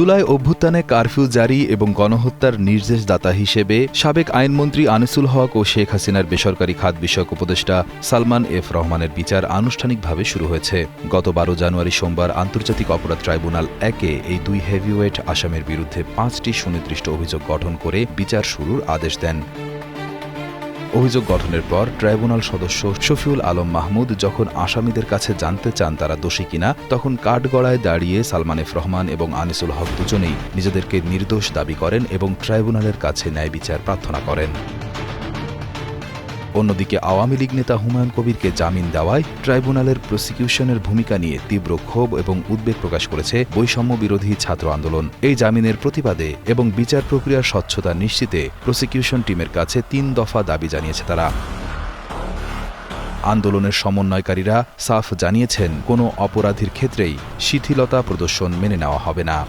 জুলাই অভ্যুত্থানে কারফিউ জারি এবং গণহত্যার নির্দেশদাতা হিসেবে সাবেক আইনমন্ত্রী আনিসুল হক ও শেখ হাসিনার বেসরকারি খাত বিষয়ক উপদেষ্টা সালমান এফ রহমানের বিচার আনুষ্ঠানিকভাবে শুরু হয়েছে। গত ১২ জানুয়ারি সোমবার আন্তর্জাতিক অপরাধ ট্রাইব্যুনাল একে এই দুই হেভিওয়েট আসামির বিরুদ্ধে ৫টি সুনির্দিষ্ট অভিযোগ গঠন করে বিচার শুরুর আদেশ দেন। অভিযোগ গঠনের পর ট্রাইব্যুনাল সদস্য শফিউল আলম মাহমুদ যখন আসামিদের কাছে জানতে চান তারা দোষী কিনা, তখন কাঠগড়ায় দাঁড়িয়ে সালমান এফ রহমান এবং আনিসুল হক দুজনেই নিজেদেরকে নির্দোষ দাবি করেন এবং ট্রাইব্যুনালের কাছে ন্যায় বিচার প্রার্থনা করেন। অন্যদিকে আওয়ামী লীগ নেতা হুমায়ুন কবিরকে জামিন দেওয়ায় ট্রাইব্যুনালের প্রসিকিউশনের ভূমিকা নিয়ে তীব্র ক্ষোভ এবং উদ্বেগ প্রকাশ করেছে বৈষম্য বিরোধী ছাত্র আন্দোলন। এই জামিনের প্রতিবাদে এবং বিচার প্রক্রিয়ার স্বচ্ছতা নিশ্চিতে প্রসিকিউশন টিমের কাছে ৩ দফা দাবি জানিয়েছে তারা। আন্দোলনের সমন্বয়কারীরা সাফ জানিয়েছেন, কোনো অপরাধীর ক্ষেত্রেই শিথিলতা প্রদর্শন মেনে নেওয়া হবে না।